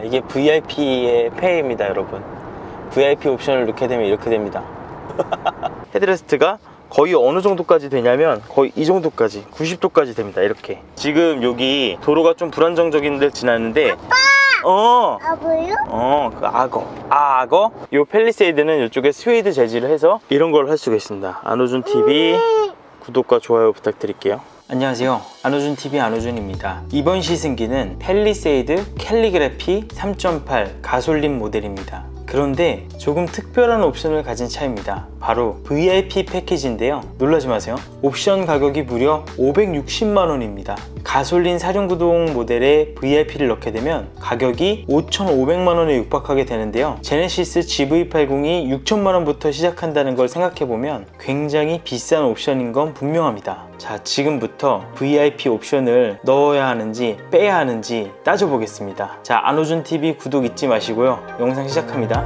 이게 VIP의 폐해입니다 여러분. VIP 옵션을 넣게 되면 이렇게 됩니다. 헤드레스트가 거의 어느 정도까지 되냐면 거의 이 정도까지 90도까지 됩니다. 이렇게 지금 여기 도로가 좀 불안정적인데 지났는데 뭐요? 그 악어 요 팰리세이드는 이쪽에 스웨이드 재질을 해서 이런 걸 할 수가 있습니다. 안호준TV 구독과 좋아요 부탁드릴게요. 안녕하세요, 안호준TV 안호준입니다. 이번 시승기는 팰리세이드 캘리그래피 3.8 가솔린 모델입니다. 그런데 조금 특별한 옵션을 가진 차입니다. 바로 VIP 패키지인데요, 놀라지 마세요. 옵션 가격이 무려 560만원입니다 가솔린 4륜구동 모델에 VIP를 넣게 되면 가격이 5,500만원에 육박하게 되는데요, 제네시스 GV80이 6천만원부터 시작한다는 걸 생각해보면 굉장히 비싼 옵션인 건 분명합니다. 자, 지금부터 VIP 옵션을 넣어야 하는지 빼야 하는지 따져보겠습니다. 자, 안호준TV 구독 잊지 마시고요. 영상 시작합니다.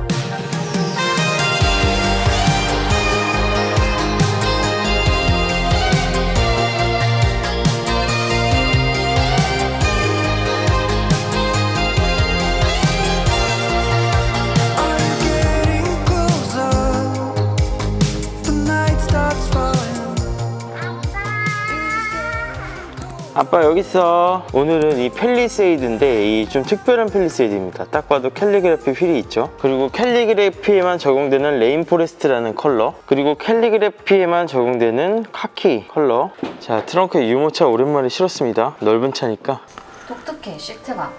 아빠 여기 있어. 오늘은 이 팰리세이드인데 이 좀 특별한 팰리세이드입니다. 딱 봐도 캘리그래피 휠이 있죠. 그리고 캘리그래피에만 적용되는 레인포레스트라는 컬러, 그리고 캘리그래피에만 적용되는 카키 컬러. 자, 트렁크에 유모차 오랜만에 실었습니다. 넓은 차니까. 독특해, 시트가.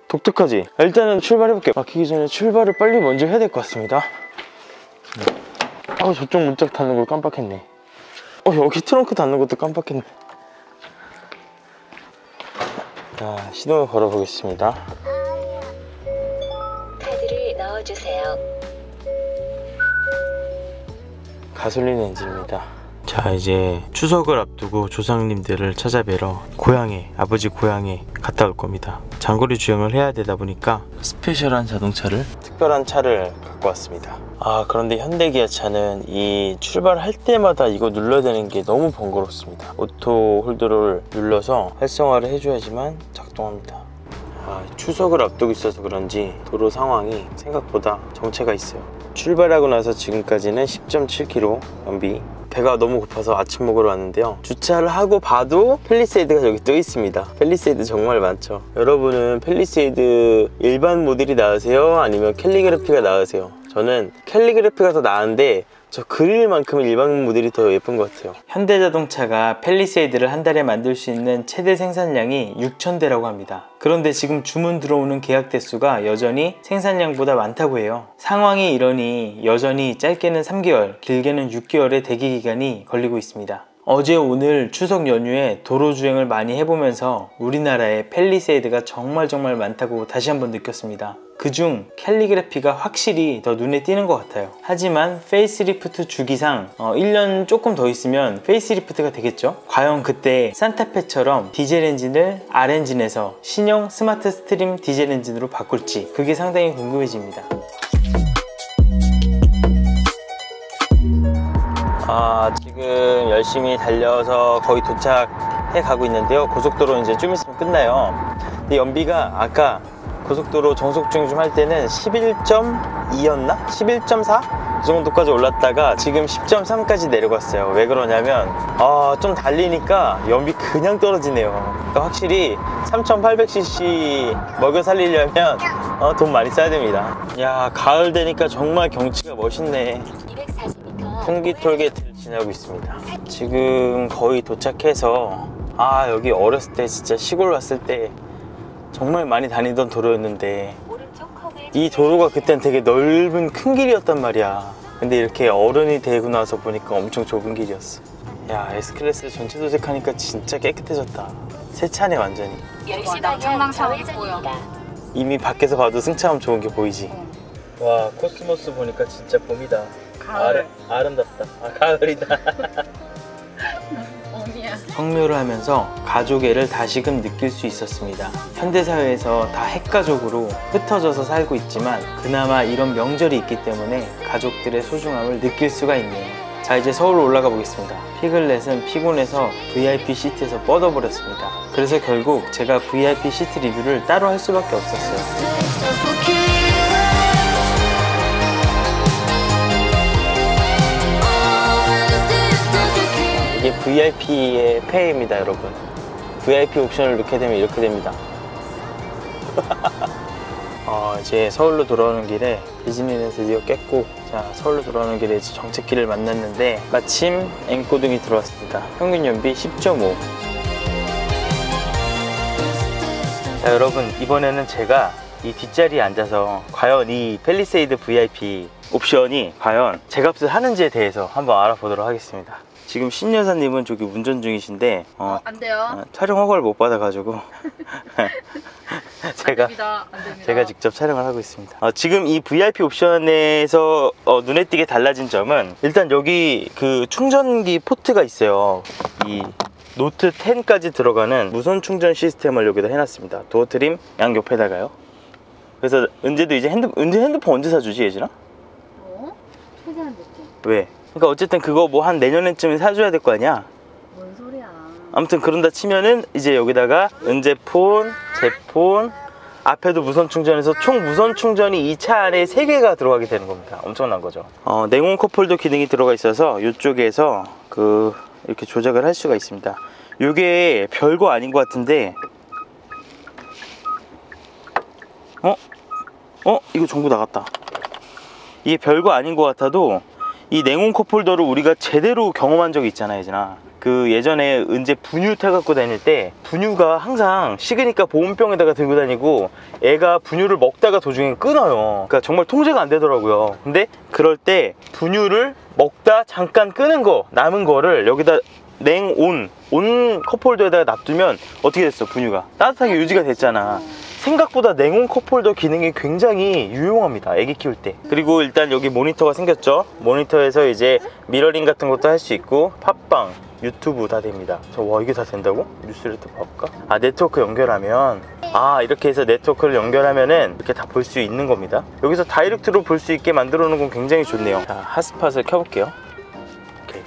독특하지? 일단은 출발해볼게요. 막히기 전에 출발을 빨리 먼저 해야 될 것 같습니다. 저쪽 문짝 닫는 걸 깜빡했네. 여기 트렁크 닫는 것도 깜빡했네. 자, 시동을 걸어보겠습니다. 카드를 넣어주세요. 가솔린 엔진입니다. 자, 이제 추석을 앞두고 조상님들을 찾아뵈러 고향에, 아버지 고향에 갔다 올 겁니다. 장거리 주행을 해야 되다 보니까 스페셜한 자동차를, 특별한 차를 갖고 왔습니다. 그런데 현대기아차는 이 출발할 때마다 이거 눌러야 되는 게 너무 번거롭습니다. 오토 홀더를 눌러서 활성화를 해줘야지만 작동합니다. 추석을 앞두고 있어서 그런지 도로 상황이 생각보다 정체가 있어요. 출발하고 나서 지금까지는 10.7km 연비. 배가 너무 고파서 아침 먹으러 왔는데요, 주차를 하고 봐도 팰리세이드가 여기 떠 있습니다. 팰리세이드 정말 많죠. 여러분은 팰리세이드 일반 모델이 나으세요? 아니면 캘리그래피가 나으세요? 저는 캘리그래피가 더 나은데 저 그릴만큼은 일반 모델이 더 예쁜 것 같아요. 현대자동차가 팰리세이드를 한 달에 만들 수 있는 최대 생산량이 6,000대라고 합니다. 그런데 지금 주문 들어오는 계약 대수가 여전히 생산량보다 많다고 해요. 상황이 이러니 여전히 짧게는 3개월, 길게는 6개월의 대기 기간이 걸리고 있습니다. 어제 오늘 추석 연휴에 도로 주행을 많이 해보면서 우리나라에 팰리세이드가 정말 많다고 다시 한번 느꼈습니다. 그중 캘리그래피가 확실히 더 눈에 띄는 것 같아요. 하지만 페이스리프트 주기상 1년 조금 더 있으면 페이스리프트가 되겠죠? 과연 그때 산타페처럼 디젤 엔진을 R엔진에서 신형 스마트 스트림 디젤 엔진으로 바꿀지, 그게 상당히 궁금해집니다. 지금 열심히 달려서 거의 도착해 가고 있는데요, 고속도로 이제 좀 있으면 끝나요. 근데 연비가 아까 고속도로 정속 주행 좀 할 때는 11.2였나? 11.4? 그 정도까지 올랐다가 지금 10.3까지 내려갔어요. 왜 그러냐면 좀 달리니까 연비 그냥 떨어지네요. 그러니까 확실히 3800cc 먹여 살리려면 돈 많이 써야 됩니다. 야, 가을 되니까 정말 경치가 멋있네. 풍기 톨게이트를 지나고 있습니다. 지금 거의 도착해서 여기 어렸을 때 진짜 시골 왔을 때 정말 많이 다니던 도로였는데 이 도로가 그땐 되게 넓은 큰 길이었단 말이야. 근데 이렇게 어른이 되고 나서 보니까 엄청 좁은 길이었어. 야, S클래스 전체 도색하니까 진짜 깨끗해졌다. 새 차네 완전히. 10시 방향 좌회전입니다. 이미 밖에서 봐도 승차감 좋은 게 보이지? 와, 코스모스 보니까 진짜 봄이다. 아름답다. 가을이다. 성묘를 하면서 가족애를 다시금 느낄 수 있었습니다. 현대사회에서 다 핵가족으로 흩어져서 살고 있지만 그나마 이런 명절이 있기 때문에 가족들의 소중함을 느낄 수가 있네요. 자, 이제 서울로 올라가 보겠습니다. 피글렛은 피곤해서 VIP 시트에서 뻗어버렸습니다. 그래서 결국 제가 VIP 시트 리뷰를 따로 할 수밖에 없었어요. VIP의 폐해입니다, 여러분. VIP 옵션을 넣게 되면 이렇게 됩니다. 이제 서울로 돌아오는 길에 디즈니는 드디어 깼고, 자, 서울로 돌아오는 길에 이제 정책길을 만났는데 마침 N코등이 들어왔습니다. 평균 연비 10.5. 자, 여러분, 이번에는 제가 이 뒷자리에 앉아서 과연 이 팰리세이드 VIP 옵션이 과연 제값을 하는지에 대해서 한번 알아보도록 하겠습니다. 지금 신 여사님은 저기 운전 중이신데 안 돼요. 촬영 허가를 못 받아가지고 안 됩니다. 제가 직접 촬영을 하고 있습니다. 지금 이 VIP 옵션에서 눈에 띄게 달라진 점은 일단 여기 그 충전기 포트가 있어요. 이 노트 10까지 들어가는 무선 충전 시스템을 여기다 해놨습니다. 도어 트림 양옆에다가요. 그래서 은재도 이제 핸드폰 언제 사주지, 예진아? 최대한 늦게. 왜? 그러니까 어쨌든 그거 뭐 한 내년에쯤에 사줘야 될 거 아니야? 뭔 소리야. 아무튼 그런다 치면은 이제 여기다가 은재 폰, 제 폰, 앞에도 무선 충전해서 총 무선 충전이 이 차 안에 3개가 들어가게 되는 겁니다. 엄청난 거죠. 냉온 컵홀더 기능이 들어가 있어서 이쪽에서 이렇게 조작을 할 수가 있습니다. 이게 별거 아닌 것 같은데, 이거 전구 나갔다. 이게 별거 아닌 것 같아도 이 냉온 컵홀더를 우리가 제대로 경험한 적이 있잖아, 예진아. 그 예전에 은재 분유 타갖고 다닐 때 분유가 항상 식으니까 보온병에다가 들고 다니고 애가 분유를 먹다가 도중에 끊어요. 그러니까 정말 통제가 안 되더라고요. 근데 그럴 때 분유를 먹다 잠깐 끄는 거, 남은 거를 여기다 냉온 컵홀더에다가 놔두면 어떻게 됐어? 분유가 따뜻하게 유지가 됐잖아. 생각보다 냉온 컵홀더 기능이 굉장히 유용합니다, 애기 키울 때. 그리고 일단 여기 모니터가 생겼죠. 모니터에서 이제 미러링 같은 것도 할 수 있고 팟빵, 유튜브 다 됩니다. 와, 이게 다 된다고? 뉴스레터 봐볼까? 네트워크 연결하면, 이렇게 해서 네트워크를 연결하면은 이렇게 다 볼 수 있는 겁니다. 여기서 다이렉트로 볼 수 있게 만들어 놓은 건 굉장히 좋네요. 자, 핫스팟을 켜볼게요. 오케이.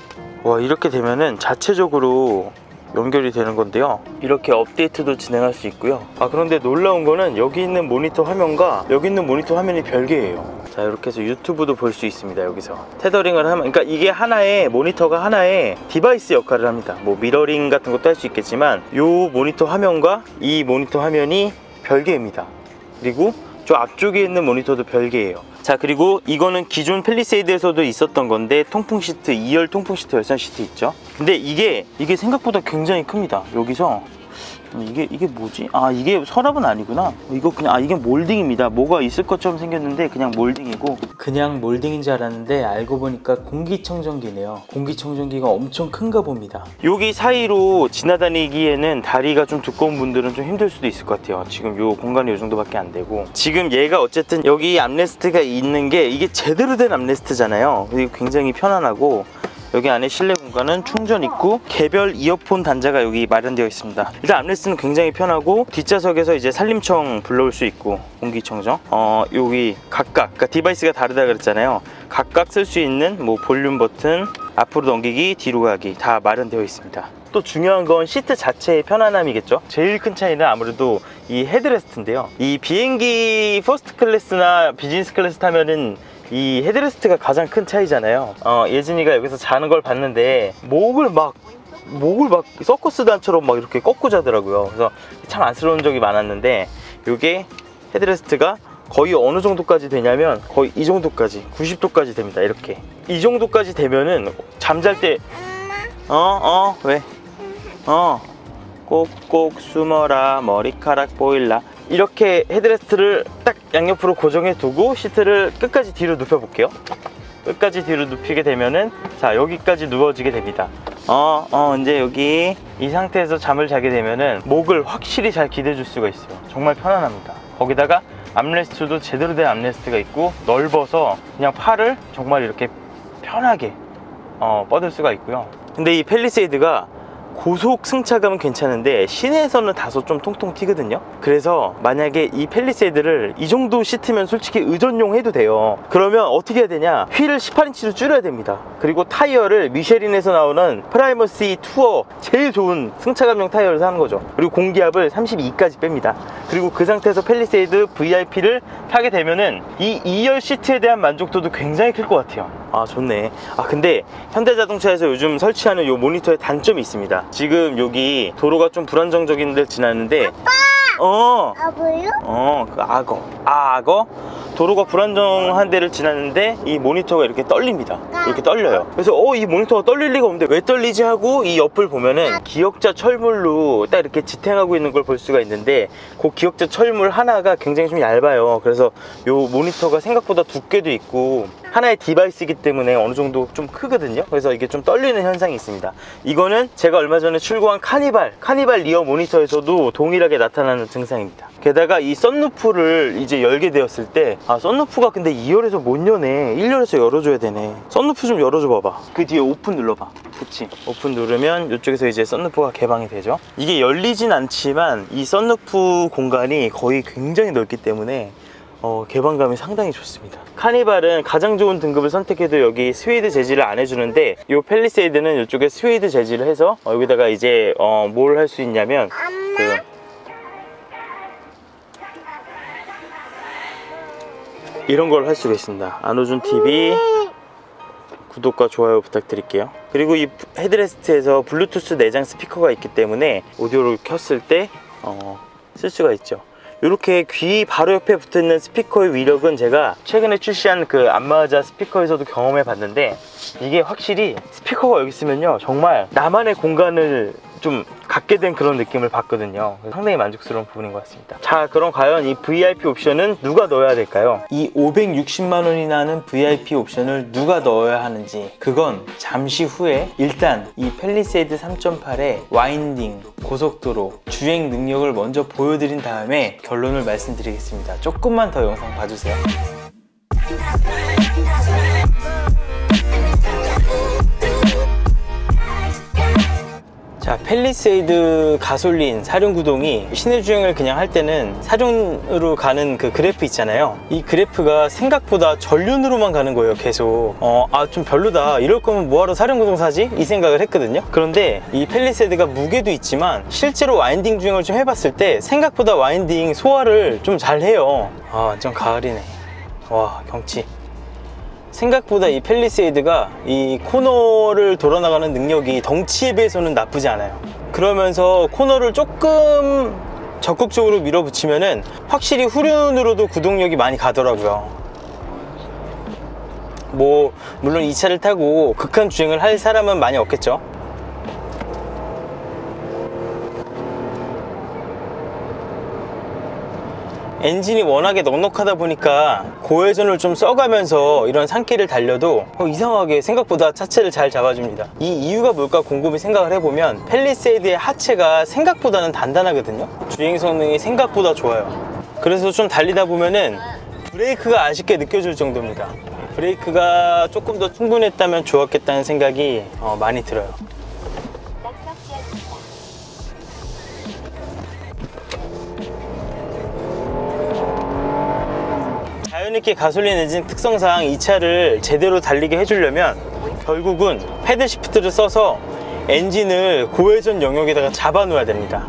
와, 이렇게 되면은 자체적으로 연결이 되는 건데요, 이렇게 업데이트도 진행할 수 있고요. 그런데 놀라운 거는 여기 있는 모니터 화면과 여기 있는 모니터 화면이 별개예요. 자, 이렇게 해서 유튜브도 볼 수 있습니다. 여기서 테더링을 하면, 그러니까 이게 모니터가 하나의 디바이스 역할을 합니다. 뭐 미러링 같은 것도 할 수 있겠지만 이 모니터 화면과 이 모니터 화면이 별개입니다. 그리고 저 앞쪽에 있는 모니터도 별개예요. 자, 그리고 이거는 기존 팰리세이드에서도 있었던 건데 통풍 시트, 2열 통풍 시트, 열선 시트 있죠. 근데 이게 생각보다 굉장히 큽니다. 여기서 이게 뭐지? 이게 서랍은 아니구나. 이거 그냥 이게 몰딩입니다. 뭐가 있을 것처럼 생겼는데 그냥 몰딩이고, 그냥 몰딩인 줄 알았는데 알고 보니까 공기청정기네요. 공기청정기가 엄청 큰가 봅니다. 여기 사이로 지나다니기에는 다리가 좀 두꺼운 분들은 좀 힘들 수도 있을 것 같아요. 지금 요 공간이 요 정도밖에 안 되고, 지금 얘가 어쨌든 여기 암레스트가 있는 게 이게 제대로 된 암레스트잖아요. 이게 굉장히 편안하고, 여기 안에 실내 공간은 충전 있고 개별 이어폰 단자가 여기 마련되어 있습니다. 일단 암레스트는 굉장히 편하고 뒷좌석에서 이제 산림청 불러올 수 있고 공기청정, 여기 각각, 그러니까 디바이스가 다르다 그랬잖아요. 각각 쓸 수 있는 뭐 볼륨 버튼, 앞으로 넘기기, 뒤로 가기 다 마련되어 있습니다. 또 중요한 건 시트 자체의 편안함이겠죠. 제일 큰 차이는 아무래도 이 헤드레스트인데요. 이 비행기 퍼스트 클래스나 비즈니스 클래스 타면은 이 헤드레스트가 가장 큰 차이잖아요. 예진이가 여기서 자는 걸 봤는데 목을 막 서커스단처럼 막 이렇게 꺾고 자더라고요. 그래서 참 안쓰러운 적이 많았는데, 이게 헤드레스트가 거의 어느 정도까지 되냐면 거의 이 정도까지, 90도까지 됩니다. 이렇게 이 정도까지 되면은 잠잘 때 왜? 꼭꼭 숨어라 머리카락 보일라, 이렇게 헤드레스트를 딱 양옆으로 고정해 두고 시트를 끝까지 뒤로 눕혀 볼게요. 끝까지 뒤로 눕히게 되면은, 자, 여기까지 누워지게 됩니다. 이제 여기 이 상태에서 잠을 자게 되면은 목을 확실히 잘 기대 줄 수가 있어요. 정말 편안합니다. 거기다가 암레스트도 제대로 된 암레스트가 있고 넓어서 그냥 팔을 정말 이렇게 편하게 뻗을 수가 있고요. 근데 이 팰리세이드가 고속 승차감은 괜찮은데 시내에서는 다소 좀 통통 튀거든요. 그래서 만약에 이 팰리세이드를 이 정도 시트면 솔직히 의전용 해도 돼요. 그러면 어떻게 해야 되냐, 휠을 18인치로 줄여야 됩니다. 그리고 타이어를 미쉐린에서 나오는 프라이머시 투어 제일 좋은 승차감용 타이어를 사는 거죠. 그리고 공기압을 32까지 뺍니다. 그리고 그 상태에서 팰리세이드 VIP를 타게 되면은 이 2열 시트에 대한 만족도도 굉장히 클 것 같아요. 아, 좋네. 아, 근데 현대자동차에서 요즘 설치하는 요 모니터에 단점이 있습니다. 지금 여기 도로가 좀 불안정적인 데를 지났는데 뭐요? 그 악어? 도로가 불안정한 데를 지났는데 이 모니터가 이렇게 떨립니다. 이렇게 떨려요. 그래서 이 모니터가 떨릴 리가 없는데 왜 떨리지 하고 이 옆을 보면은 기역자 철물로 딱 이렇게 지탱하고 있는 걸 볼 수가 있는데, 그 기역자 철물 하나가 굉장히 좀 얇아요. 그래서 요 모니터가 생각보다 두께도 있고 하나의 디바이스이기 때문에 어느 정도 좀 크거든요. 그래서 이게 좀 떨리는 현상이 있습니다. 이거는 제가 얼마 전에 출고한 카니발 리어 모니터에서도 동일하게 나타나는 증상입니다. 게다가 이 썬루프를 이제 열게 되었을 때, 썬루프가 근데 2열에서 못 여네. 1열에서 열어줘야 되네. 썬루프 좀 열어줘 봐봐. 그 뒤에 오픈 눌러봐. 그치? 오픈 누르면 이쪽에서 이제 썬루프가 개방이 되죠. 이게 열리진 않지만 이 썬루프 공간이 거의 굉장히 넓기 때문에 개방감이 상당히 좋습니다. 카니발은 가장 좋은 등급을 선택해도 여기 스웨이드 재질을 안 해주는데, 이 팰리세이드는 이쪽에 스웨이드 재질을 해서 여기다가 이제 뭘 할 수 있냐면 이런 걸 할 수가 있습니다. 안호준 TV 구독과 좋아요 부탁드릴게요. 그리고 이 헤드레스트에서 블루투스 내장 스피커가 있기 때문에 오디오를 켰을 때 쓸 수가 있죠. 이렇게 귀 바로 옆에 붙어있는 스피커의 위력은 제가 최근에 출시한 그 안마자 스피커에서도 경험해 봤는데, 이게 확실히 스피커가 여기 있으면요 정말 나만의 공간을 좀 갖게 된 그런 느낌을 받거든요. 상당히 만족스러운 부분인 것 같습니다. 자, 그럼 과연 이 VIP 옵션은 누가 넣어야 될까요? 이 560만 원이나 하는 VIP 옵션을 누가 넣어야 하는지, 그건 잠시 후에 일단 이 팰리세이드 3.8의 와인딩, 고속도로, 주행 능력을 먼저 보여드린 다음에 결론을 말씀드리겠습니다. 조금만 더 영상 봐주세요. 자, 팰리세이드 가솔린 사륜구동이 시내 주행을 그냥 할 때는 사륜으로 가는 그 그래프 있잖아요. 이 그래프가 생각보다 전륜으로만 가는 거예요. 계속 좀 별로다, 이럴 거면 뭐하러 사륜구동 사지? 이 생각을 했거든요. 그런데 이 팰리세이드가 무게도 있지만 실제로 와인딩 주행을 좀 해봤을 때 생각보다 와인딩 소화를 좀 잘해요. 완전 가을이네. 와, 경치. 생각보다 이 팰리세이드가 이 코너를 돌아나가는 능력이 덩치에 비해서는 나쁘지 않아요. 그러면서 코너를 조금 적극적으로 밀어붙이면은 확실히 후륜으로도 구동력이 많이 가더라고요. 물론 이 차를 타고 극한 주행을 할 사람은 많이 없겠죠. 엔진이 워낙에 넉넉하다 보니까 고회전을 좀 써가면서 이런 산길을 달려도 이상하게 생각보다 차체를 잘 잡아줍니다. 이 이유가 뭘까 곰곰이 생각을 해보면 팰리세이드의 하체가 생각보다는 단단하거든요. 주행 성능이 생각보다 좋아요. 그래서 좀 달리다 보면은 브레이크가 아쉽게 느껴질 정도입니다. 브레이크가 조금 더 충분했다면 좋았겠다는 생각이 많이 들어요. 자연있게 가솔린 엔진 특성상 이 차를 제대로 달리게 해주려면 결국은 패들 시프트를 써서 엔진을 고회전 영역에다가 잡아 놓아야 됩니다.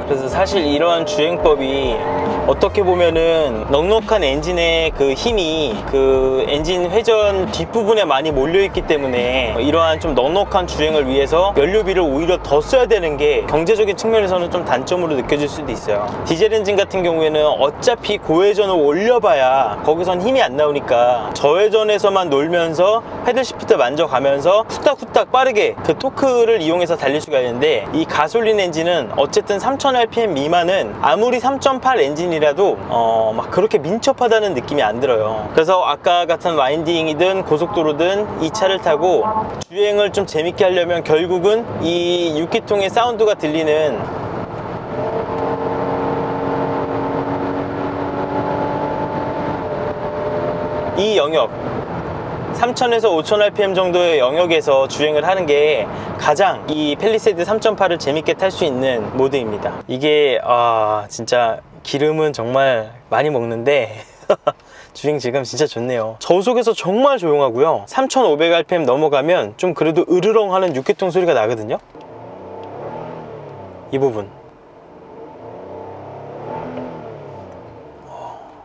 그래서 사실 이러한 주행법이 어떻게 보면은 넉넉한 엔진의 그 힘이 그 엔진 회전 뒷부분에 많이 몰려있기 때문에 이러한 좀 넉넉한 주행을 위해서 연료비를 오히려 더 써야 되는 게 경제적인 측면에서는 좀 단점으로 느껴질 수도 있어요. 디젤 엔진 같은 경우에는 어차피 고회전을 올려봐야 거기선 힘이 안 나오니까 저회전에서만 놀면서 패들 시프트 만져가면서 후딱후딱 빠르게 그 토크를 이용해서 달릴 수가 있는데, 이 가솔린 엔진은 어쨌든 3000rpm 미만은 아무리 3.8 엔진이라도 막 그렇게 민첩하다는 느낌이 안 들어요. 그래서 아까 같은 와인딩이든 고속도로든 이 차를 타고 주행을 좀 재밌게 하려면 결국은 이 6기통의 사운드가 들리는 이 영역 3000에서 5000rpm 정도의 영역에서 주행을 하는 게 가장 이 팰리세이드 3.8을 재밌게 탈 수 있는 모드입니다. 이게 진짜 기름은 정말 많이 먹는데 주행 질감 진짜 좋네요. 저속에서 정말 조용하고요. 3500rpm 넘어가면 좀 그래도 으르렁 하는 6기통 소리가 나거든요. 이 부분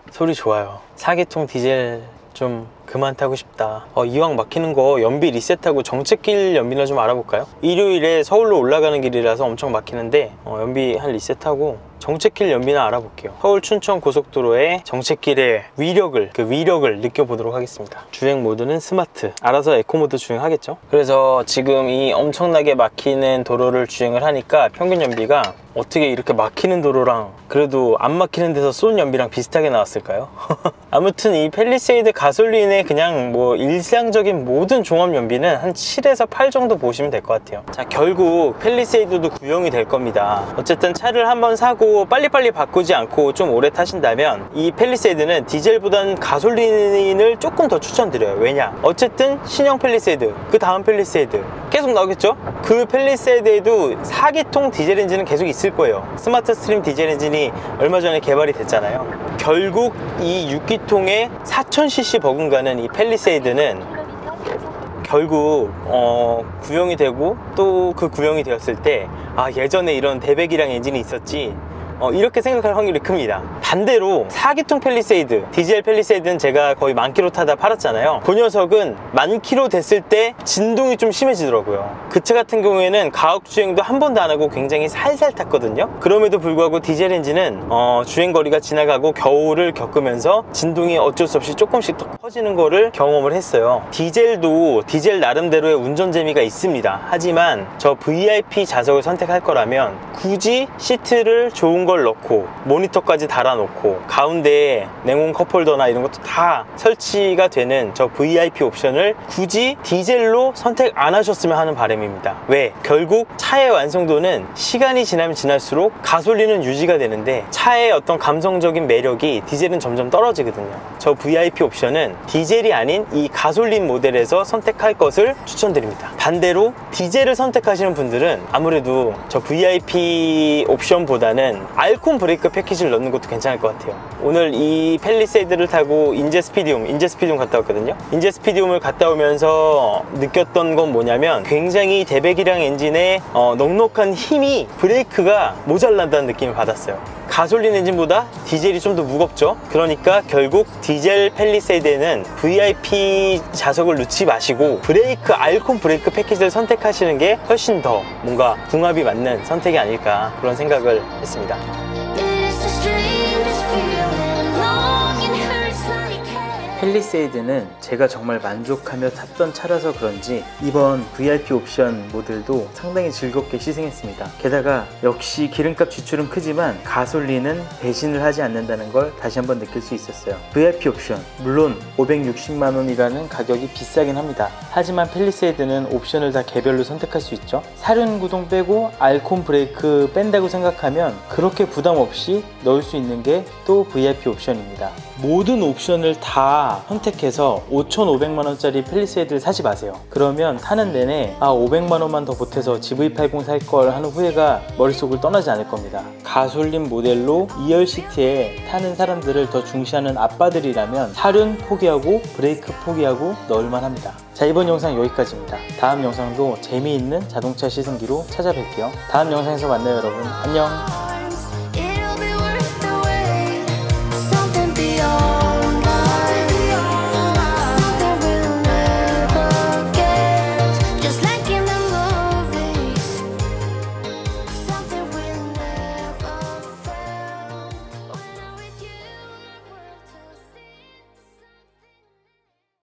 소리 좋아요. 4기통 디젤 좀 그만 타고 싶다. 이왕 막히는 거 연비 리셋하고 정체길 연비나 좀 알아볼까요? 일요일에 서울로 올라가는 길이라서 엄청 막히는데 연비 한 리셋하고 정체길 연비나 알아볼게요. 서울 춘천 고속도로의 정체길의 위력을 느껴보도록 하겠습니다. 주행 모드는 스마트, 알아서 에코 모드 주행하겠죠. 그래서 지금 이 엄청나게 막히는 도로를 주행을 하니까 평균 연비가 어떻게 이렇게 막히는 도로랑 그래도 안 막히는 데서 쏜 연비랑 비슷하게 나왔을까요? 아무튼 이 팰리세이드 가솔린의 그냥 뭐 일상적인 모든 종합 연비는 한 7에서 8 정도 보시면 될 것 같아요. 자, 결국 팰리세이드도 구형이 될 겁니다. 어쨌든 차를 한번 사고 빨리빨리 바꾸지 않고 좀 오래 타신다면 이 팰리세이드는 디젤보다는 가솔린을 조금 더 추천드려요. 왜냐? 어쨌든 신형 팰리세이드, 그 다음 팰리세이드 계속 나오겠죠? 그 팰리세이드에도 4기통 디젤 엔진은 계속 있을 거예요. 스마트 스트림 디젤 엔진이 얼마 전에 개발이 됐잖아요. 결국 이 6기통의 4000cc 버금가는 이 팰리세이드는 결국 구형이 되고 또 그 구형이 되었을 때 예전에 이런 대배기량 엔진이 있었지, 이렇게 생각할 확률이 큽니다. 반대로 4기통 팰리세이드, 디젤 팰리세이드는 제가 거의 10,000km 타다 팔았잖아요. 그 녀석은 10,000km 됐을 때 진동이 좀 심해지더라고요. 그 차 같은 경우에는 가옥주행도 한 번도 안 하고 굉장히 살살 탔거든요. 그럼에도 불구하고 디젤 엔진은 주행거리가 지나가고 겨울을 겪으면서 진동이 어쩔 수 없이 조금씩 더 커지는 거를 경험을 했어요. 디젤도 디젤 나름대로의 운전 재미가 있습니다. 하지만 저 VIP 좌석을 선택할 거라면 굳이 시트를 좋은 걸 넣고 모니터까지 달아놓고 가운데에 냉온 컵홀더나 이런 것도 다 설치가 되는 저 VIP 옵션을 굳이 디젤로 선택 안 하셨으면 하는 바람입니다. 왜? 결국 차의 완성도는 시간이 지나면 지날수록 가솔린은 유지가 되는데 차의 어떤 감성적인 매력이 디젤은 점점 떨어지거든요. 저 VIP 옵션은 디젤이 아닌 이 가솔린 모델에서 선택할 것을 추천드립니다. 반대로 디젤을 선택하시는 분들은 아무래도 저 VIP 옵션보다는 알콘 브레이크 패키지를 넣는 것도 괜찮을 것 같아요. 오늘 이 팰리세이드를 타고 인제스피디움 갔다 왔거든요. 인제스피디움을 갔다 오면서 느꼈던 건 뭐냐면 굉장히 대배기량 엔진의 넉넉한 힘이 브레이크가 모자란다는 느낌을 받았어요. 가솔린 엔진보다 디젤이 좀 더 무겁죠. 그러니까 결국 디젤 팰리세이드에는 VIP 좌석을 넣지 마시고 알콘 브레이크 패키지를 선택하시는 게 훨씬 더 뭔가 궁합이 맞는 선택이 아닐까, 그런 생각을 했습니다. 팰리세이드는 제가 정말 만족하며 탔던 차라서 그런지 이번 VIP 옵션 모델도 상당히 즐겁게 시승했습니다. 게다가 역시 기름값 지출은 크지만 가솔린은 배신을 하지 않는다는 걸 다시 한번 느낄 수 있었어요. VIP 옵션, 물론 560만원이라는 가격이 비싸긴 합니다. 하지만 팰리세이드는 옵션을 다 개별로 선택할 수 있죠. 사륜 구동 빼고 알콘 브레이크 뺀다고 생각하면 그렇게 부담 없이 넣을 수 있는 게 또 VIP 옵션입니다. 모든 옵션을 다 선택해서 5,500만원짜리 팰리세이드를 사지 마세요. 그러면 타는 내내 500만원만 더 보태서 GV80 살 걸 하는 후회가 머릿속을 떠나지 않을 겁니다. 가솔린 모델로 2열 시트에 타는 사람들을 더 중시하는 아빠들이라면 사륜 포기하고 브레이크 포기하고 넣을만 합니다. 자, 이번 영상 여기까지입니다. 다음 영상도 재미있는 자동차 시승기로 찾아뵐게요. 다음 영상에서 만나요, 여러분. 안녕.